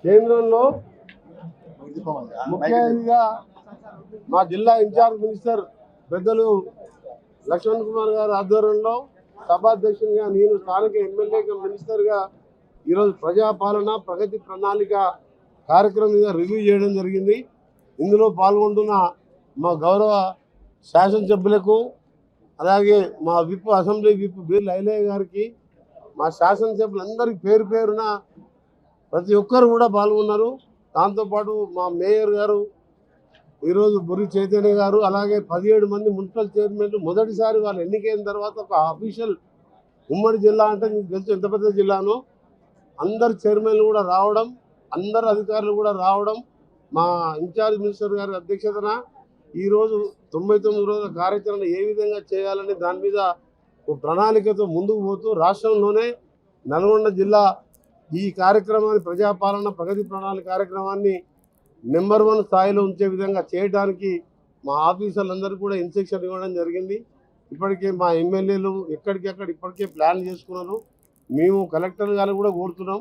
కేంద్రంలో ముఖ్యంగా మా జిల్లా ఇన్ఛార్జ్ మినిస్టర్ పెద్దలు లక్ష్మణ్ కుమార్ గారి ఆధ్వర్యంలో సభాధ్యక్షునిగా నేను స్థానిక ఎమ్మెల్యేగా మినిస్టర్గా ఈరోజు ప్రజాపాలన ప్రగతి ప్రణాళిక కార్యక్రమం మీద రివ్యూ చేయడం జరిగింది. ఇందులో పాల్గొంటున్న మా గౌరవ శాసనసభ్యులకు, అలాగే మా whip assembly whip Beerla Ilaiah గారికి, మా శాసనసభ్యులందరికీ పేరు పేరున ప్రతి ఒక్కరు కూడా పాల్గొన్నారు. దాంతోపాటు మా మేయర్ గారు ఈరోజు బుర్రి చైతన్య గారు, అలాగే 17 మంది మున్సిపల్ చైర్మన్లు మొదటిసారి వాళ్ళు ఎన్నికైన తర్వాత ఒక అఫీషియల్ ఉమ్మడి జిల్లా అంటే మీకు తెలుసు ఎంత పెద్ద జిల్లానో, అందరు చైర్మన్లు కూడా రావడం, అందరు అధికారులు కూడా రావడం, మా ఇన్ఛార్జ్ మినిస్టర్ గారి అధ్యక్షతన ఈరోజు 99 రోజుల కార్యాచరణ ఏ విధంగా చేయాలని దాని మీద ఒక ప్రణాళికతో ముందుకు పోతూ రాష్ట్రంలోనే నల్గొండ జిల్లా ఈ కార్యక్రమాన్ని ప్రజాపాలన ప్రగతి ప్రణాళిక కార్యక్రమాన్ని నెంబర్ 1 స్థాయిలో ఉంచే విధంగా చేయడానికి మా ఆఫీసర్లందరూ కూడా ఇన్స్ట్రక్షన్ ఇవ్వడం జరిగింది. ఇప్పటికే మా ఎమ్మెల్యేలు ఎక్కడికెక్కడ ఇప్పటికే ప్లాన్ చేసుకున్నారు. మేము కలెక్టర్ గారు కూడా కోరుతున్నాం,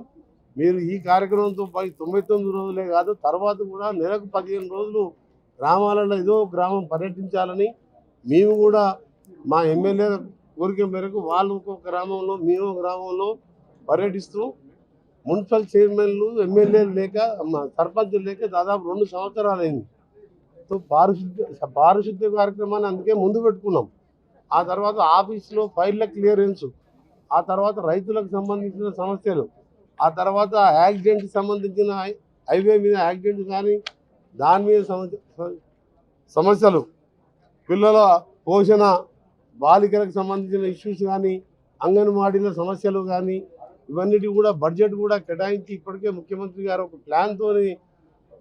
మీరు ఈ కార్యక్రమంతో 99 రోజులే కాదు, తర్వాత కూడా నెలకు 15 రోజులు గ్రామాలలో ఏదో గ్రామం పర్యటించాలని మేము కూడా మా ఎమ్మెల్యే కోరిక మేరకు వాళ్ళు ఒక గ్రామంలో మేము ఒక గ్రామంలో పర్యటిస్తూ మున్సిపల్ చైర్మన్లు ఎమ్మెల్యేలు లేక సర్పంచులు లేక దాదాపు 2 సంవత్సరాలు అయింది. సో పారిశుద్ధ్య కార్యక్రమాన్ని అందుకే ముందు పెట్టుకున్నాం. ఆ తర్వాత ఆఫీస్లో ఫైళ్ళ క్లియరెన్స్, ఆ తర్వాత రైతులకు సంబంధించిన సమస్యలు, ఆ తర్వాత యాక్సిడెంట్కి సంబంధించిన హైవే మీద యాక్సిడెంట్ కానీ దాని మీద సమస్యలు, పిల్లల పోషణ, బాలికలకు సంబంధించిన ఇష్యూస్ కానీ, అంగన్వాడీల సమస్యలు కానీ, ఇవన్నిటి కూడా బడ్జెట్ కూడా కేటాయించి ఇప్పటికే ముఖ్యమంత్రి గారు ఒక ప్లాన్తో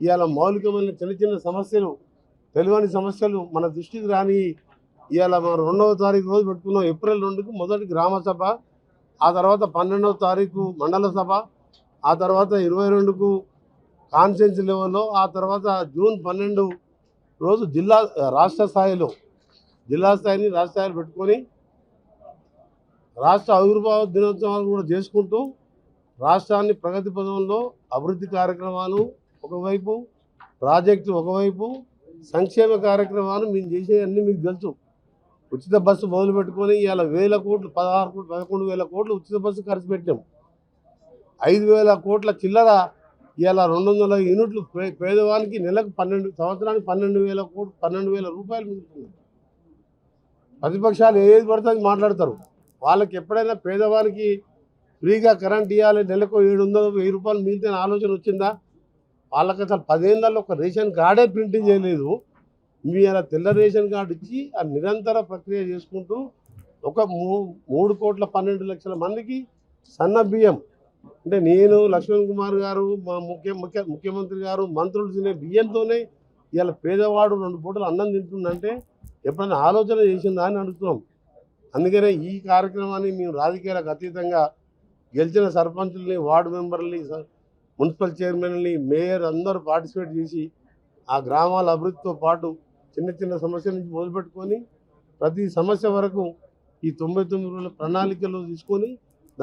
ఇవాళ మౌలికమైన చిన్న చిన్న సమస్యలు, తెలియని సమస్యలు మన దృష్టికి రాని ఇవాళ మనం 2వ తారీఖు రోజు పెట్టుకున్నాం. ఏప్రిల్ 2కు మొదటి గ్రామ సభ, ఆ తర్వాత 12వ తారీఖు మండల సభ, ఆ తర్వాత 22కు కాన్స్టిట్యున్సీ లెవెల్లో, ఆ తర్వాత జూన్ 12 రోజు రాష్ట్ర స్థాయిలో పెట్టుకొని రాష్ట్ర ఆవిర్భావ దినోత్సవాలు కూడా చేసుకుంటూ రాష్ట్రాన్ని ప్రగతి పదంలో అభివృద్ధి కార్యక్రమాలు ఒకవైపు, ప్రాజెక్టు ఒకవైపు, సంక్షేమ కార్యక్రమాలు మేము చేసేవన్నీ మీకు తెలుసు. ఉచిత బస్సు మొదలు పెట్టుకొని ఇవాళ 1000 కోట్లు 11,000 కోట్లు ఉచిత బస్సు ఖర్చు పెట్టాం. 5,000 కోట్ల చిల్లర ఇవాళ 200 యూనిట్లు పేదవానికి నెలకు సంవత్సరానికి 12,000 రూపాయలు మిగులుతుంది. ప్రతిపక్షాలు ఏది పడుతుంది మాట్లాడతారు. వాళ్ళకి ఎప్పుడైనా పేదవానికి ఫ్రీగా కరెంట్ ఇవ్వాలి, నెలకు 700-1000 రూపాయలు మిగిలితే ఆలోచన వచ్చిందా? వాళ్ళకి అసలు 10 ఏళ్ళలో ఒక రేషన్ కార్డే ప్రింటింగ్ చేయలేదు. మీ అలా తెల్ల రేషన్ కార్డు ఇచ్చి ఆ నిరంతర ప్రక్రియ చేసుకుంటూ ఒక 3,12,00,000 మందికి సన్న బియ్యం, అంటే నేను లక్ష్మణ్ కుమార్ గారు మా ముఖ్యమంత్రి గారు మంత్రులు తినే బియ్యంతోనే ఇవాళ పేదవాడు 2 పూటలు అన్నం తింటుందంటే ఎప్పుడైనా ఆలోచన చేసిందా అని అడుగుతున్నాం. అందుకనే ఈ కార్యక్రమాన్ని మేము రాజకీయాలకు అతీతంగా గెలిచిన సర్పంచుల్ని, వార్డు మెంబర్లని, మున్సిపల్ చైర్మన్ని, మేయర్ అందరూ పార్టిసిపేట్ చేసి ఆ గ్రామాల అభివృద్ధితో పాటు చిన్న చిన్న సమస్యల నుంచి మొదలుపెట్టుకొని ప్రతి సమస్య వరకు ఈ 99 రోజుల ప్రణాళికలు తీసుకొని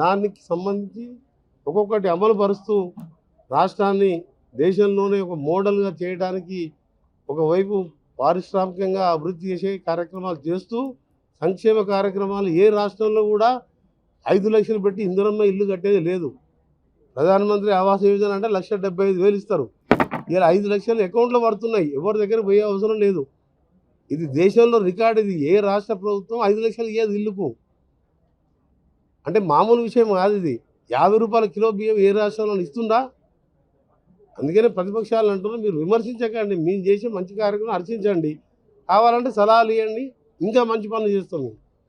దానికి సంబంధించి ఒక్కొక్కటి అమలు పరుస్తూ రాష్ట్రాన్ని దేశంలోనే ఒక మోడల్గా చేయడానికి ఒకవైపు పారిశ్రామికంగా అభివృద్ధి చేసే కార్యక్రమాలు చేస్తూ సంక్షేమ కార్యక్రమాలు ఏ రాష్ట్రంలో కూడా 5 లక్షలు పెట్టి ఇందిరమ్మ ఇల్లు కట్టేది లేదు. ప్రధానమంత్రి ఆవాస్ యోజన అంటే 1,75,000 ఇస్తారు. ఇలా 5 లక్షలు అకౌంట్లో పడుతున్నాయి, ఎవరి దగ్గర పోయే అవసరం లేదు. ఇది దేశంలో రికార్డు. ఇది ఏ రాష్ట్ర ప్రభుత్వం 5 లక్షలు ఇయ్యేది ఇల్లుకు అంటే మామూలు విషయం కాదు. ఇది 50 రూపాయల కిలో బియ్యం ఏ రాష్ట్రంలో ఇస్తుందా? అందుకనే ప్రతిపక్షాలు అంటున్నారు, మీరు విమర్శించకండి, మేము చేసే మంచి కార్యక్రమం హర్షించండి, కావాలంటే సలహాలు ఇవ్వండి, ఇంకా మంచి పనులు చేస్తాం మేము.